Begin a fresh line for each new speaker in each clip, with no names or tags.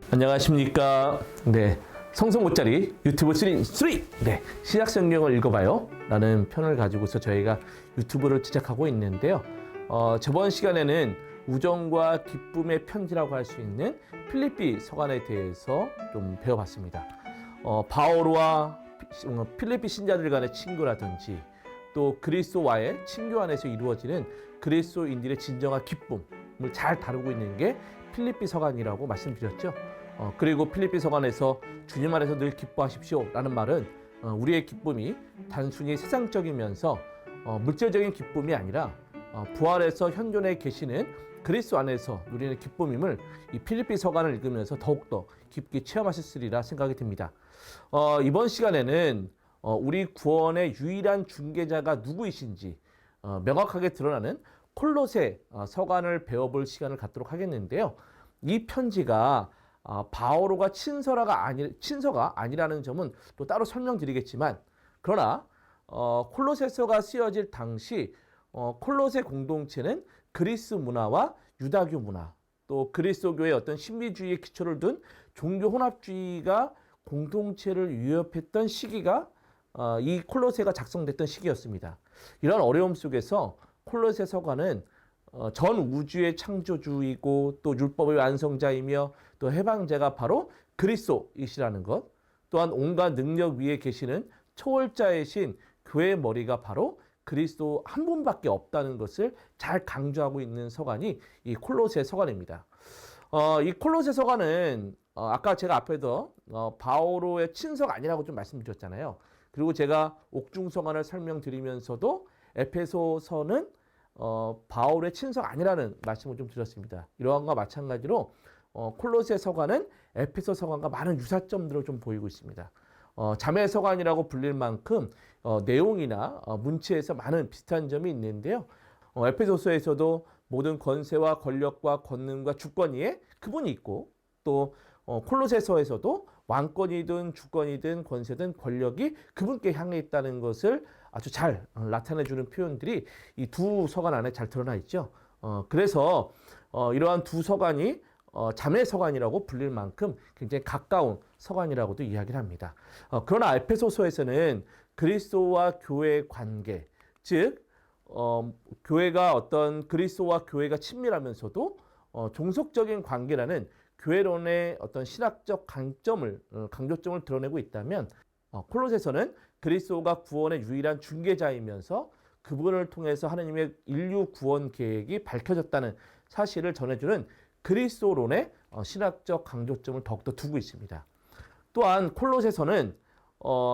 안녕하십니까. 네. 성성못자리 유튜브 3. 네. 신약성경을 읽어봐요. 라는 편을 가지고서 저희가 유튜브를 제작하고 있는데요. 저번 시간에는 우정과 기쁨의 편지라고 할 수 있는 필리피 서간에 대해서 좀 배워봤습니다. 바오로와 필리피 신자들 간의 친구라든지 또 그리스도와의 친교 안에서 이루어지는 그리스도인들의 진정한 기쁨을 잘 다루고 있는 게 필리피 서간이라고 말씀드렸죠. 그리고 필리피 서간에서 주님 안에서 늘 기뻐하십시오 라는 말은 우리의 기쁨이 단순히 세상적이면서 물질적인 기쁨이 아니라 부활해서 현존에 계시는 그리스도 안에서 누리는 기쁨임을 이 필리피 서간을 읽으면서 더욱더 깊게 체험하셨으리라 생각이 듭니다. 이번 시간에는 우리 구원의 유일한 중개자가 누구이신지 명확하게 드러나는 콜로새 서간을 배워볼 시간을 갖도록 하겠는데요. 이 편지가 바오로가 친서가 아니라는 점은 또 따로 설명드리겠지만, 그러나 콜로새서가 쓰여질 당시 콜로새 공동체는 그리스 문화와 유다교 문화, 또 그리스도교의 어떤 신비주의의 기초를 둔 종교 혼합주의가 공동체를 위협했던 시기가 이 콜로새가 작성됐던 시기였습니다. 이런 어려움 속에서 콜로새 서가는 전 우주의 창조주이고 또 율법의 완성자이며 또 해방자가 바로 그리스도이시라는 것, 또한 온갖 능력 위에 계시는 초월자이신 교회의 머리가 바로 그리스도 한 분밖에 없다는 것을 잘 강조하고 있는 서간이 이 콜로새 서간입니다. 이 콜로새 서간은 아까 제가 앞에서 바오로의 친서가 아니라고 좀 말씀드렸잖아요. 그리고 제가 옥중 서간을 설명드리면서도 에페소서는 바울의 친서가 아니라는 말씀을 좀 드렸습니다. 이러한 것과 마찬가지로 콜로새 서간은 에페소 서간과 많은 유사점들을 좀 보이고 있습니다. 자매 서간이라고 불릴 만큼 내용이나 문체에서 많은 비슷한 점이 있는데요. 에페소서에서도 모든 권세와 권력과 권능과 주권위에 그분이 있고, 또 콜로새서에서도 왕권이든 주권이든 권세든 권력이 그분께 향해 있다는 것을 아주 잘 나타내주는 표현들이 이 두 서간 안에 잘 드러나 있죠. 그래서 이러한 두 서간이 자매 서간이라고 불릴 만큼 굉장히 가까운 서간이라고도 이야기를 합니다. 그러나 에페소서에서는 그리스도와 교회의 관계, 즉 교회가 어떤 그리스도와 교회가 친밀하면서도 종속적인 관계라는 교회론의 어떤 신학적 강조점을 드러내고 있다면, 콜로새서는 그리스도가 구원의 유일한 중개자이면서 그분을 통해서 하나님의 인류 구원 계획이 밝혀졌다는 사실을 전해주는 그리스도론의 신학적 강조점을 더욱더 두고 있습니다. 또한 콜로새서는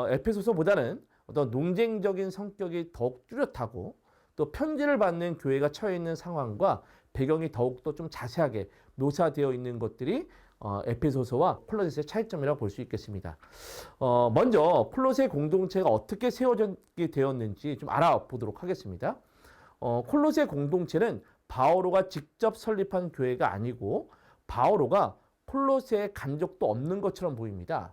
에페소서보다는 어떤 논쟁적인 성격이 더욱 뚜렷하고, 또 편지를 받는 교회가 처해 있는 상황과 배경이 더욱더 좀 자세하게 묘사되어 있는 것들이 에페소서와 콜로새서의 차이점이라고 볼 수 있겠습니다. 먼저 콜로새 공동체가 어떻게 세워지게 되었는지 좀 알아보도록 하겠습니다. 콜로새 공동체는 바오로가 직접 설립한 교회가 아니고 바오로가 콜로새에 간 적도 없는 것처럼 보입니다.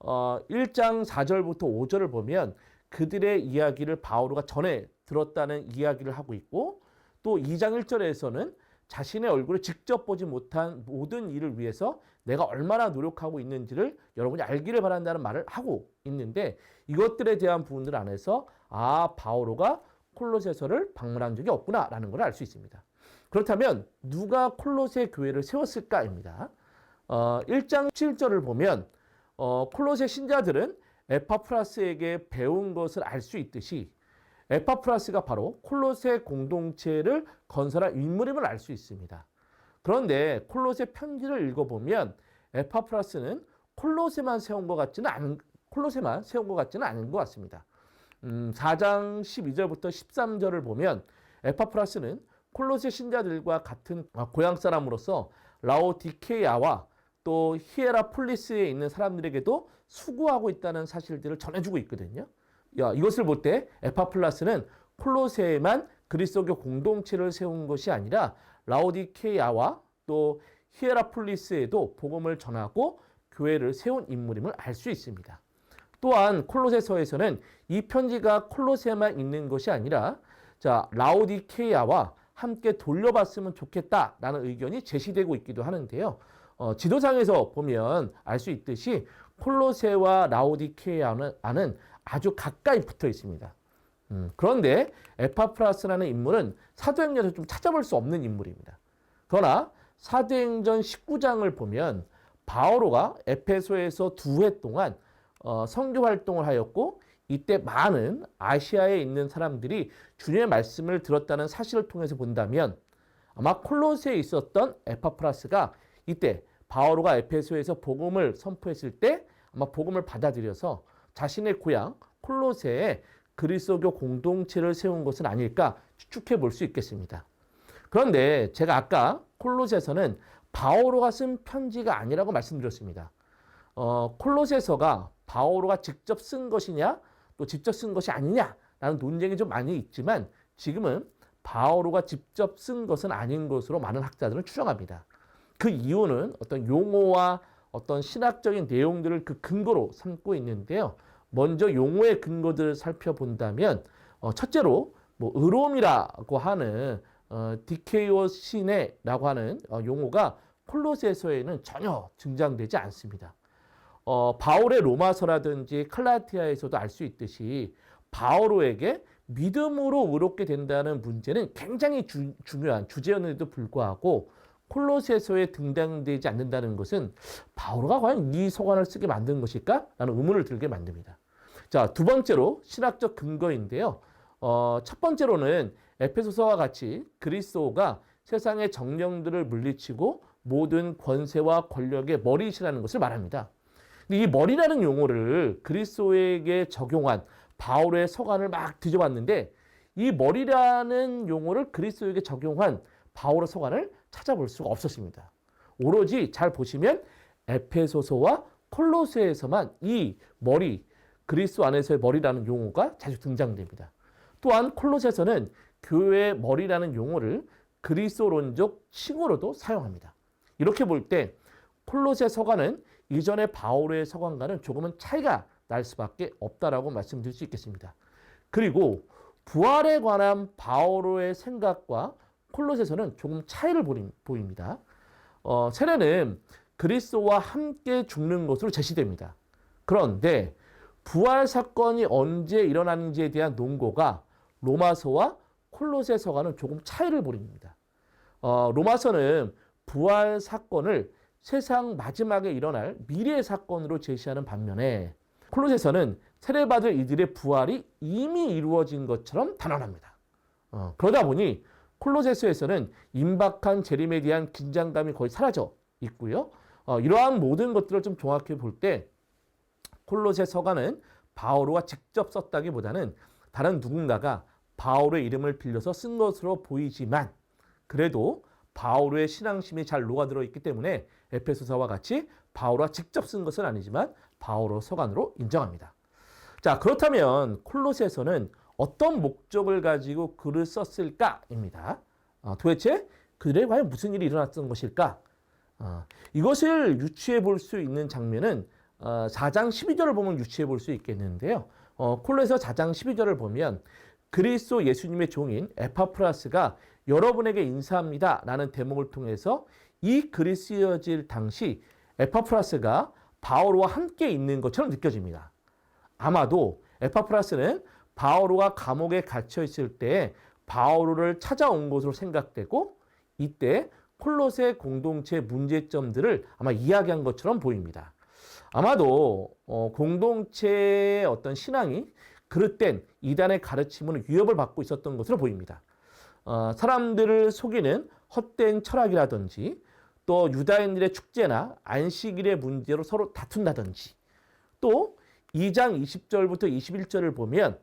1장 4절부터 5절을 보면 그들의 이야기를 바오로가 전에 들었다는 이야기를 하고 있고, 또 2장 1절에서는 자신의 얼굴을 직접 보지 못한 모든 일을 위해서 내가 얼마나 노력하고 있는지를 여러분이 알기를 바란다는 말을 하고 있는데, 이것들에 대한 부분들 안에서 바오로가 콜로새서를 방문한 적이 없구나라는 걸 알 수 있습니다. 그렇다면 누가 콜로새 교회를 세웠을까입니다. 1장 7절을 보면 콜로새 신자들은 에파프라스에게 배운 것을 알 수 있듯이 에파프라스가 바로 콜로새 공동체를 건설한 인물임을 알 수 있습니다. 그런데 콜로새 편지를 읽어보면 에파프라스는 콜로새만 세운 것 같지는 않은 것 같습니다. 4장 12절부터 13절을 보면 에파프라스는 콜로새 신자들과 같은 고향 사람으로서 라오디케아와 또 히에라폴리스에 있는 사람들에게도 수고하고 있다는 사실들을 전해주고 있거든요. 이것을 볼 때 에파플라스는 콜로새에만 그리스도교 공동체를 세운 것이 아니라 라오디케아와 또 히에라폴리스에도 복음을 전하고 교회를 세운 인물임을 알 수 있습니다. 또한 콜로새서에서는 이 편지가 콜로새에만 있는 것이 아니라 라오디케아와 함께 돌려봤으면 좋겠다라는 의견이 제시되고 있기도 하는데요. 지도상에서 보면 알 수 있듯이 콜로세와 라오디케아는 아주 가까이 붙어 있습니다. 그런데 에파프라스라는 인물은 사도행전에서 좀 찾아볼 수 없는 인물입니다. 그러나 사도행전 19장을 보면 바오로가 에페소에서 2해 동안 선교 활동을 하였고 이때 많은 아시아에 있는 사람들이 주님의 말씀을 들었다는 사실을 통해서 본다면 아마 콜로세에 있었던 에파프라스가 이때 바오로가 에페소에서 복음을 선포했을 때 아마 복음을 받아들여서 자신의 고향 콜로세에 그리스도교 공동체를 세운 것은 아닐까 추측해 볼 수 있겠습니다. 그런데 제가 아까 콜로세서는 바오로가 쓴 편지가 아니라고 말씀드렸습니다. 콜로세서가 바오로가 직접 쓴 것이냐 또 직접 쓴 것이 아니냐라는 논쟁이 좀 많이 있지만 지금은 바오로가 직접 쓴 것은 아닌 것으로 많은 학자들은 추정합니다. 그 이유는 어떤 용어와 어떤 신학적인 내용들을 그 근거로 삼고 있는데요. 먼저 용어의 근거들을 살펴본다면 첫째로 뭐 의로움이라고 하는 디케이오시네라고 하는 용어가 콜로세서에는 전혀 등장되지 않습니다. 바울의 로마서라든지 칼라티아에서도 알 수 있듯이 바오로에게 믿음으로 의롭게 된다는 문제는 굉장히 중요한 주제였는데도 불구하고 콜로세서에 등장되지 않는다는 것은 바오로가 과연 이 서간을 쓰게 만든 것일까? 라는 의문을 들게 만듭니다. 자, 두 번째로 신학적 근거인데요. 첫 번째로는 에페소서와 같이 그리스도가 세상의 정령들을 물리치고 모든 권세와 권력의 머리이시라는 것을 말합니다. 근데 이 머리라는 용어를 그리스도에게 적용한 바울의 서간을 막 뒤져봤는데 이 머리라는 용어를 그리스도에게 적용한 바울의 서간을 찾아볼 수가 없었습니다. 오로지 잘 보시면 에페소서와 콜로세에서만 이 머리, 그리스도 안에서의 머리라는 용어가 자주 등장됩니다. 또한 콜로세서는 교회의 머리라는 용어를 그리스도론적 칭호로도 사용합니다. 이렇게 볼 때 콜로세 서간은 이전의 바울의 서간과는 조금은 차이가 날 수밖에 없다라고 말씀드릴 수 있겠습니다. 그리고 부활에 관한 바울의 생각과 콜로세서는 조금 차이를 보입니다. 세례는 그리스도와 함께 죽는 것으로 제시됩니다. 그런데 부활 사건이 언제 일어나는지에 대한 논거가 로마서와 콜로세서와는 조금 차이를 보입니다. 로마서는 부활 사건을 세상 마지막에 일어날 미래 사건으로 제시하는 반면에 콜로세서는 세례받을 이들의 부활이 이미 이루어진 것처럼 단언합니다. 그러다 보니 콜로세서에서는 임박한 재림에 대한 긴장감이 거의 사라져 있고요. 이러한 모든 것들을 좀 종합해 볼 때 콜로세 서간은 바오로가 직접 썼다기보다는 다른 누군가가 바오로의 이름을 빌려서 쓴 것으로 보이지만 그래도 바오로의 신앙심이 잘 녹아들어 있기 때문에 에페소서와 같이 바오로가 직접 쓴 것은 아니지만 바오로 서간으로 인정합니다. 자, 그렇다면 콜로세서는 어떤 목적을 가지고 글을 썼을까입니다. 도대체 그들에 과연 무슨 일이 일어났던 것일까? 이것을 유추해 볼 수 있는 장면은 4장 12절을 보면 유추해 볼 수 있겠는데요. 콜로세서 4장 12절을 보면 그리스도 예수님의 종인 에파프라스가 여러분에게 인사합니다 라는 대목을 통해서 이 글이 쓰여질 당시 에파프라스가 바오로와 함께 있는 것처럼 느껴집니다. 아마도 에파프라스는 바오로가 감옥에 갇혀 있을 때 바오로를 찾아온 것으로 생각되고 이때 콜로세 공동체 문제점들을 아마 이야기한 것처럼 보입니다. 아마도 공동체의 어떤 신앙이 그릇된 이단의 가르침으로 위협을 받고 있었던 것으로 보입니다. 사람들을 속이는 헛된 철학이라든지 또 유다인들의 축제나 안식일의 문제로 서로 다툰다든지 또 2장 20절부터 21절을 보면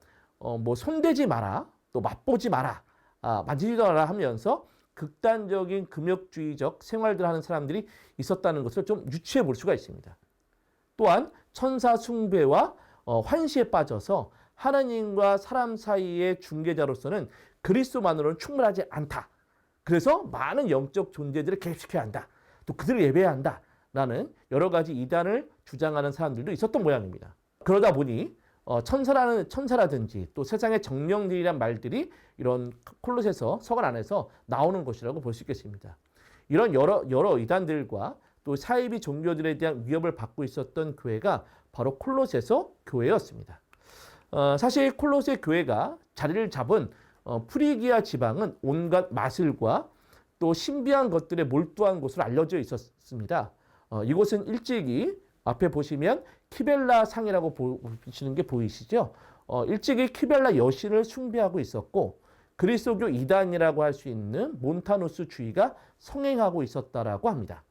뭐 손대지 마라 또 맛보지 마라 만지지도 마라 하면서 극단적인 금욕주의적 생활들 하는 사람들이 있었다는 것을 좀 유추해 볼 수가 있습니다. 또한 천사 숭배와 환시에 빠져서 하나님과 사람 사이의 중개자로서는 그리스도만으로는 충분하지 않다. 그래서 많은 영적 존재들을 개입시켜야 한다. 또 그들을 예배해야 한다라는 여러 가지 이단을 주장하는 사람들도 있었던 모양입니다. 그러다 보니 천사라든지 또 세상의 정령들이란 말들이 이런 콜로세서 서간 안에서 나오는 것이라고 볼 수 있겠습니다. 이런 여러 이단들과 또 사이비 종교들에 대한 위협을 받고 있었던 교회가 바로 콜로새서 교회였습니다. 사실 콜로새 교회가 자리를 잡은 프리기아 지방은 온갖 마술과 또 신비한 것들에 몰두한 곳으로 알려져 있었습니다. 이곳은 일찍이 앞에 보시면 키벨라 상이라고 보시는 게 보이시죠? 일찍이 키벨라 여신을 숭배하고 있었고 그리스도교 이단이라고 할 수 있는 몬타누스 주의가 성행하고 있었다라고 합니다.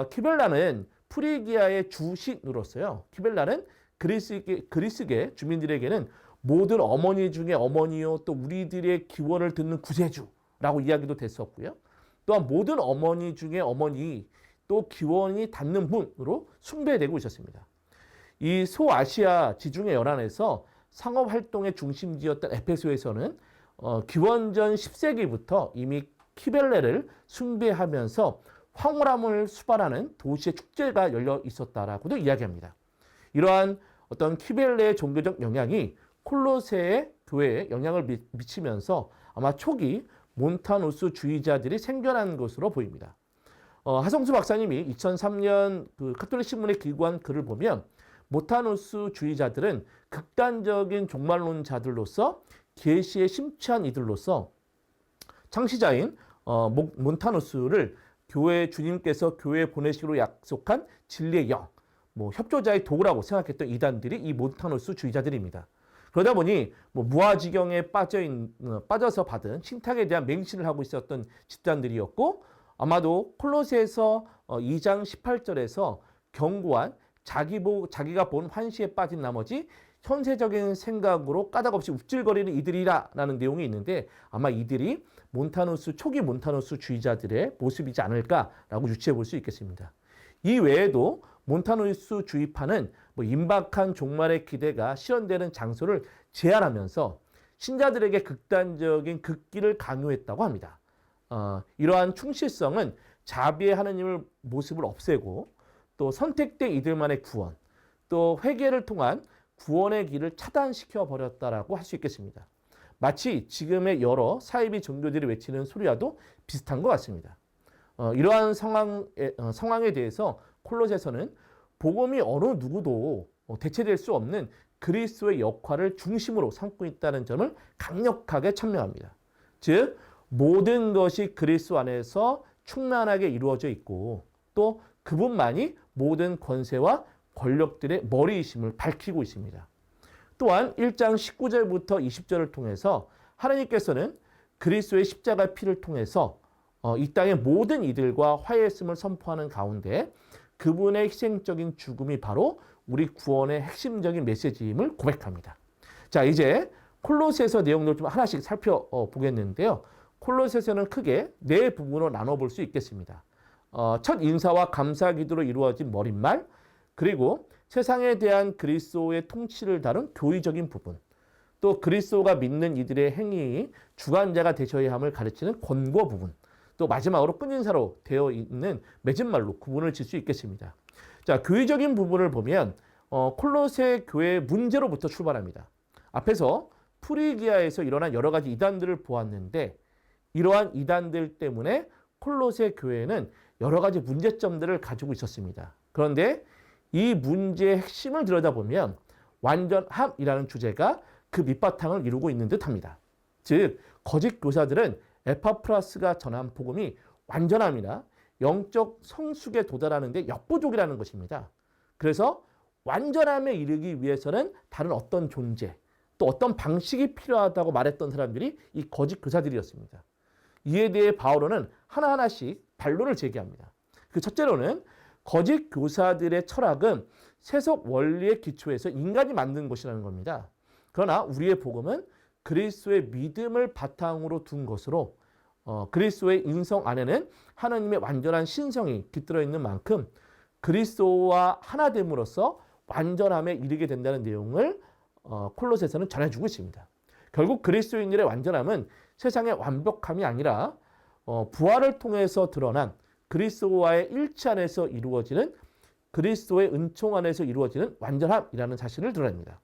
키벨라는 프리기아의 주신으로서요. 키벨라는 그리스계 주민들에게는 모든 어머니 중에 어머니요 또 우리들의 기원을 듣는 구세주라고 이야기도 됐었고요. 또한 모든 어머니 중에 어머니 또 기원이 닿는 분으로 숭배되고 있었습니다. 이 소아시아 지중해 연안에서 상업 활동의 중심지였던 에페소에서는 기원전 10세기부터 이미 키벨레를 숭배하면서 황홀함을 수반하는 도시의 축제가 열려 있었다라고도 이야기합니다. 이러한 어떤 키벨레의 종교적 영향이 콜로새의 교회에 영향을 미치면서 아마 초기 몬타누스 주의자들이 생겨난 것으로 보입니다. 하성수 박사님이 2003년 그 카톨릭 신문에 기고한 글을 보면 몬타누스 주의자들은 극단적인 종말론자들로서 계시에 심취한 이들로서 창시자인 몬타누스를 교회 주님께서 교회에 보내시기로 약속한 진리의 영, 협조자의 도구라고 생각했던 이단들이 이 몬타누스 주의자들입니다. 그러다 보니 무아지경에 빠져서 받은 신탁에 대한 맹신을 하고 있었던 집단들이었고 아마도 콜로새서 2장 18절에서 경고한 자기가 본 환시에 빠진 나머지 현세적인 생각으로 까닭없이 웁질거리는 이들이라는 내용이 있는데 아마 이들이 초기 몬타누스 주의자들의 모습이지 않을까라고 유추해 볼 수 있겠습니다. 이 외에도 몬타누스 주의파는 임박한 종말의 기대가 실현되는 장소를 제한하면서 신자들에게 극단적인 극기를 강요했다고 합니다. 이러한 충실성은 자비의 하느님의 모습을 없애고 또 선택된 이들만의 구원, 또 회개를 통한 구원의 길을 차단시켜 버렸다라고 할 수 있겠습니다. 마치 지금의 여러 사이비 종교들이 외치는 소리와도 비슷한 것 같습니다. 이러한 상황에 대해서 콜로새서는 복음이 어느 누구도 대체될 수 없는 그리스도의 역할을 중심으로 삼고 있다는 점을 강력하게 천명합니다. 즉 모든 것이 그리스도 안에서 충만하게 이루어져 있고 또 그분만이 모든 권세와 권력들의 머리이심을 밝히고 있습니다. 또한 1장 19절부터 20절을 통해서 하나님께서는 그리스도의 십자가 피를 통해서 이 땅의 모든 이들과 화해했음을 선포하는 가운데 그분의 희생적인 죽음이 바로 우리 구원의 핵심적인 메시지임을 고백합니다. 자, 이제 콜로새서 내용들 좀 하나씩 살펴보겠는데요. 콜로새서는 크게 네 부분으로 나눠볼 수 있겠습니다. 첫 인사와 감사 기도로 이루어진 머릿말, 그리고 세상에 대한 그리스도의 통치를 다룬 교의적인 부분, 또 그리스도가 믿는 이들의 행위의 주관자가 되셔야 함을 가르치는 권고 부분, 또 마지막으로 끝인사로 되어 있는 맺은말로 구분을 질 수 있겠습니다. 자, 교의적인 부분을 보면 콜로새 교회의 문제로부터 출발합니다. 앞에서 프리기아에서 일어난 여러 가지 이단들을 보았는데 이러한 이단들 때문에 콜로새 교회는 여러 가지 문제점들을 가지고 있었습니다. 그런데 이 문제의 핵심을 들여다보면 완전함이라는 주제가 그 밑바탕을 이루고 있는 듯합니다. 즉 거짓 교사들은 에파프라스가 전한 복음이 완전함이나 영적 성숙에 도달하는 데 역부족이라는 것입니다. 그래서 완전함에 이르기 위해서는 다른 어떤 존재, 또 어떤 방식이 필요하다고 말했던 사람들이 이 거짓 교사들이었습니다. 이에 대해 바오로는 하나하나씩 반론을 제기합니다. 그 첫째로는 거짓 교사들의 철학은 세속 원리의 기초에서 인간이 만든 것이라는 겁니다. 그러나 우리의 복음은 그리스도의 믿음을 바탕으로 둔 것으로 그리스도의 인성 안에는 하나님의 완전한 신성이 깃들어 있는 만큼 그리스도와 하나됨으로써 완전함에 이르게 된다는 내용을 콜로새서는 전해주고 있습니다. 결국 그리스도인들의 완전함은 세상의 완벽함이 아니라 부활을 통해서 드러난 그리스도와의 일치 안에서 이루어지는 그리스도의 은총 안에서 이루어지는 완전함이라는 사실을 드러냅니다.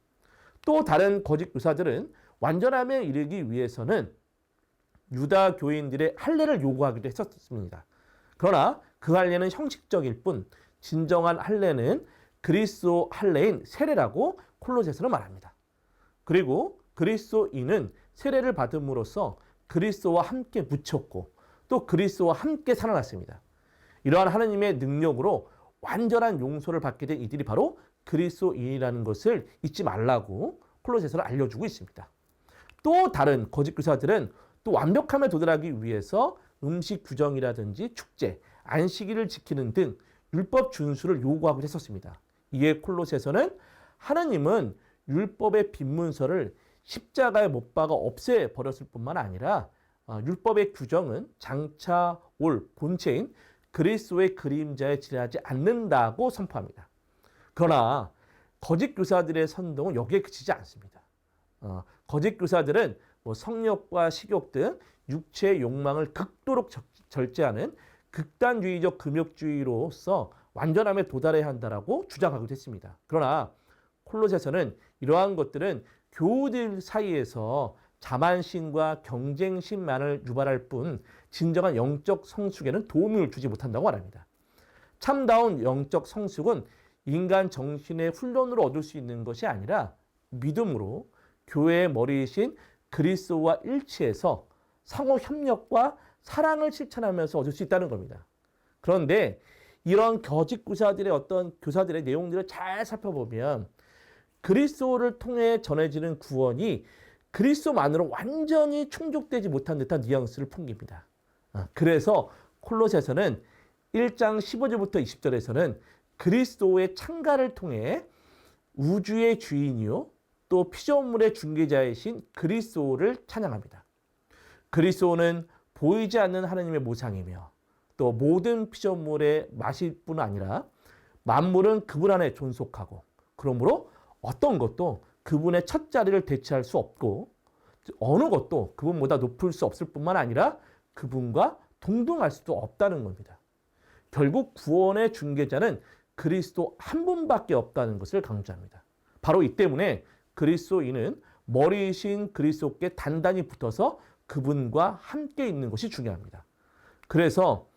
또 다른 거짓 교사들은 완전함에 이르기 위해서는 유다 교인들의 할례를 요구하기도 했었습니다. 그러나 그 할례는 형식적일 뿐 진정한 할례는 그리스도 할례인 세례라고 콜로새서는 말합니다. 그리고 그리스도인은 세례를 받음으로써 그리스도와 함께 묻혔고 또 그리스도와 함께 살아났습니다. 이러한 하나님의 능력으로 완전한 용서를 받게 된 이들이 바로 그리스도인이라는 것을 잊지 말라고 콜로새서는 알려주고 있습니다. 또 다른 거짓 교사들은 또 완벽함에 도달하기 위해서 음식 규정이라든지 축제, 안식일을 지키는 등 율법 준수를 요구하고 했었습니다. 이에 콜로새서는 하나님은 율법의 빈문서를 십자가에 못 박아 없애버렸을 뿐만 아니라 율법의 규정은 장차 올 본체인 그리스도의 그림자에 지나지 않는다고 선포합니다. 그러나 거짓 교사들의 선동은 여기에 그치지 않습니다. 거짓 교사들은 성욕과 식욕 등 육체의 욕망을 극도로 절제하는 극단주의적 금욕주의로서 완전함에 도달해야 한다라고 주장하기도 했습니다. 그러나 콜로새서는 이러한 것들은 교우들 사이에서 자만심과 경쟁심만을 유발할 뿐 진정한 영적 성숙에는 도움을 주지 못한다고 말합니다. 참다운 영적 성숙은 인간 정신의 훈련으로 얻을 수 있는 것이 아니라 믿음으로 교회의 머리이신 그리스도와 일치해서 상호 협력과 사랑을 실천하면서 얻을 수 있다는 겁니다. 그런데 이런 거짓 교사들의 어떤 교사들의 내용들을 잘 살펴보면 그리스도를 통해 전해지는 구원이 그리스도만으로 완전히 충족되지 못한 듯한 뉘앙스를 풍깁니다. 그래서 콜로새서는 1장 15절부터 20절에서는 그리스도의 창가를 통해 우주의 주인이요 또 피조물의 중개자이신 그리스도를 찬양합니다. 그리스도는 보이지 않는 하나님의 모상이며 또 모든 피조물의 맛일 뿐 아니라 만물은 그분 안에 존속하고 그러므로 어떤 것도 그분의 첫 자리를 대체할 수 없고 어느 것도 그분보다 높을 수 없을 뿐만 아니라 그분과 동등할 수도 없다는 겁니다. 결국 구원의 중개자는 그리스도 한 분밖에 없다는 것을 강조합니다. 바로 이 때문에 그리스도인은 머리이신 그리스도께 단단히 붙어서 그분과 함께 있는 것이 중요합니다. 그래서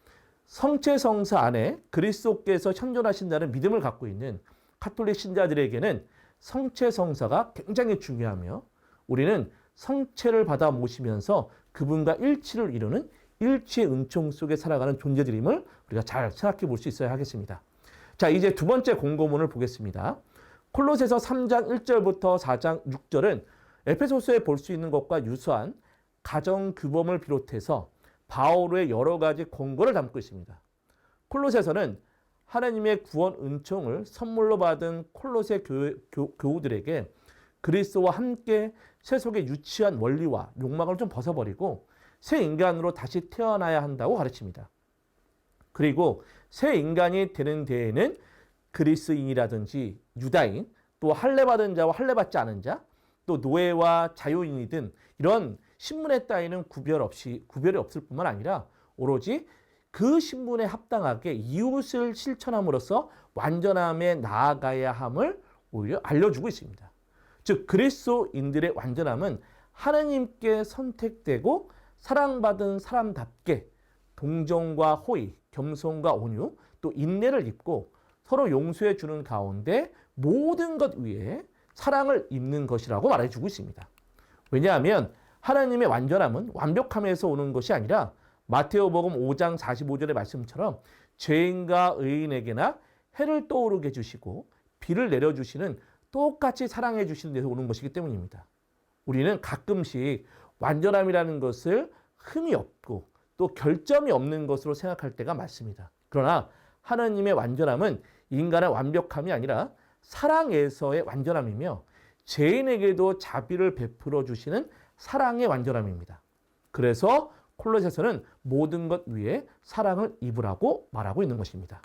성체성사 안에 그리스도께서 현존하신다는 믿음을 갖고 있는 가톨릭 신자들에게는 성체성사가 굉장히 중요하며 우리는 성체를 받아 모시면서 그분과 일치를 이루는 일치의 은총 속에 살아가는 존재들임을 우리가 잘 생각해 볼 수 있어야 하겠습니다. 자, 이제 두 번째 공고문을 보겠습니다. 콜로새서 3장 1절부터 4장 6절은 에페소서에 볼 수 있는 것과 유사한 가정규범을 비롯해서 바오로의 여러 가지 권고를 담고 있습니다. 콜로새서는 하나님의 구원 은총을 선물로 받은 콜로새 교우들에게 그리스도와 함께 세속의 유치한 원리와 욕망을 좀 벗어버리고 새 인간으로 다시 태어나야 한다고 가르칩니다. 그리고 새 인간이 되는 데에는 그리스인이라든지 유다인, 또 할례받은 자와 할례받지 않은 자, 또 노예와 자유인이든 이런 신분에 따위는 구별이 없을 뿐만 아니라 오로지 그 신분에 합당하게 이웃을 실천함으로써 완전함에 나아가야 함을 오히려 알려주고 있습니다. 즉 그리스도인들의 완전함은 하나님께 선택되고 사랑받은 사람답게 동정과 호의, 겸손과 온유, 또 인내를 입고 서로 용서해 주는 가운데 모든 것 위에 사랑을 입는 것이라고 말해주고 있습니다. 왜냐하면 하나님의 완전함은 완벽함에서 오는 것이 아니라 마테오복음 5장 45절의 말씀처럼 죄인과 의인에게나 해를 떠오르게 해주시고 비를 내려주시는 똑같이 사랑해 주시는 데서 오는 것이기 때문입니다. 우리는 가끔씩 완전함이라는 것을 흠이 없고 또 결점이 없는 것으로 생각할 때가 많습니다. 그러나 하나님의 완전함은 인간의 완벽함이 아니라 사랑에서의 완전함이며 죄인에게도 자비를 베풀어 주시는 사랑의 완전함입니다. 그래서 콜로새서는 모든 것 위에 사랑을 입으라고 말하고 있는 것입니다.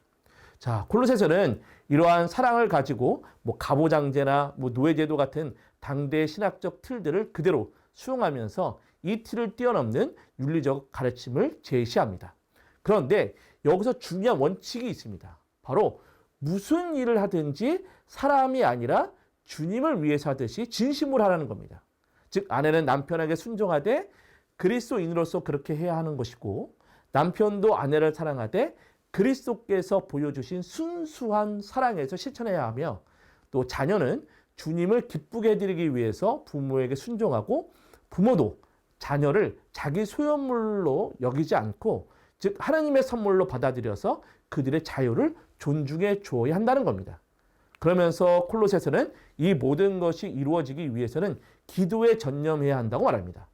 자, 콜로새서는 이러한 사랑을 가지고 가보장제나 노예제도 같은 당대 신학적 틀들을 그대로 수용하면서 이 틀을 뛰어넘는 윤리적 가르침을 제시합니다. 그런데 여기서 중요한 원칙이 있습니다. 바로 무슨 일을 하든지 사람이 아니라 주님을 위해서 하듯이 진심으로 하라는 겁니다. 즉 아내는 남편에게 순종하되 그리스도인으로서 그렇게 해야 하는 것이고 남편도 아내를 사랑하되 그리스도께서 보여주신 순수한 사랑에서 실천해야 하며 또 자녀는 주님을 기쁘게 해드리기 위해서 부모에게 순종하고 부모도 자녀를 자기 소유물로 여기지 않고 즉 하나님의 선물로 받아들여서 그들의 자유를 존중해 주어야 한다는 겁니다. 그러면서 콜로새서는 이 모든 것이 이루어지기 위해서는 기도에 전념해야 한다고 말합니다.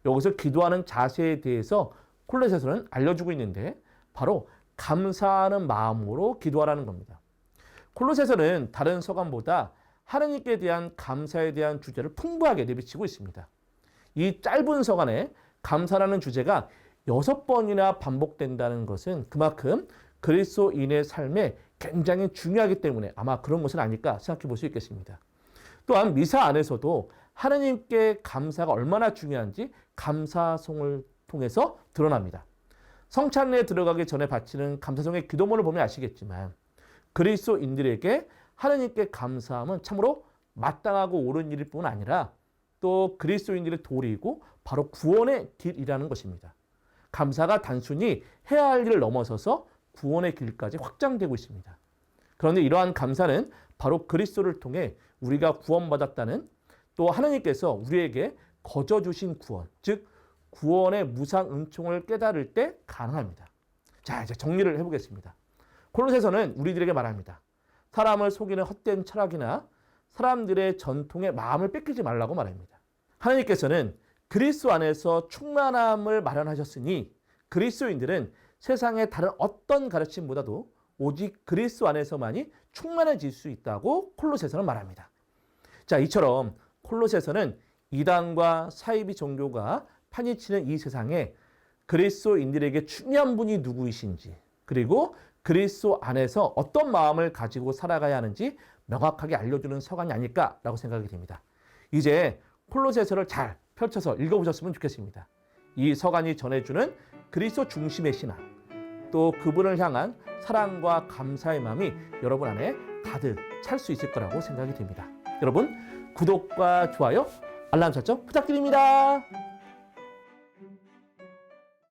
여기서 기도하는 자세에 대해서 콜로새서는 알려주고 있는데 바로 감사하는 마음으로 기도하라는 겁니다. 콜로새서는 다른 서간보다 하나님께 대한 감사에 대한 주제를 풍부하게 내비치고 있습니다. 이 짧은 서간에 감사라는 주제가 6번이나 반복된다는 것은 그만큼 그리스도인의 삶에 굉장히 중요하기 때문에 아마 그런 것은 아닐까 생각해 볼 수 있겠습니다. 또한 미사 안에서도 하나님께 감사가 얼마나 중요한지 감사송을 통해서 드러납니다. 성찬에 들어가기 전에 바치는 감사송의 기도문을 보면 아시겠지만 그리스도인들에게 하나님께 감사함은 참으로 마땅하고 옳은 일일 뿐 아니라 또 그리스도인들의 도리이고 바로 구원의 길이라는 것입니다. 감사가 단순히 해야 할 일을 넘어서서 구원의 길까지 확장되고 있습니다. 그런데 이러한 감사는 바로 그리스도를 통해 우리가 구원받았다는 또 하나님께서 우리에게 거저 주신 구원, 즉 구원의 무상 은총을 깨달을 때 가능합니다. 자, 이제 정리를 해보겠습니다. 콜로새서는 우리들에게 말합니다. 사람을 속이는 헛된 철학이나 사람들의 전통에 마음을 뺏기지 말라고 말합니다. 하나님께서는 그리스도 안에서 충만함을 마련하셨으니 그리스도인들은 세상의 다른 어떤 가르침보다도 오직 그리스도 안에서만이 충만해질 수 있다고 콜로새서는 말합니다. 자, 이처럼 콜로새서는 이단과 사이비 종교가 파니치는 이 세상에 그리스도인들에게 중요한 분이 누구이신지 그리고 그리스도 안에서 어떤 마음을 가지고 살아가야 하는지 명확하게 알려주는 서간이 아닐까라고 생각이 됩니다. 이제 콜로새서를 잘 펼쳐서 읽어보셨으면 좋겠습니다. 이 서간이 전해주는 그리스도 중심의 신앙, 또 그분을 향한 사랑과 감사의 마음이 여러분 안에 가득 찰 수 있을 거라고 생각이 됩니다. 여러분 구독과 좋아요, 알람 설정 부탁드립니다.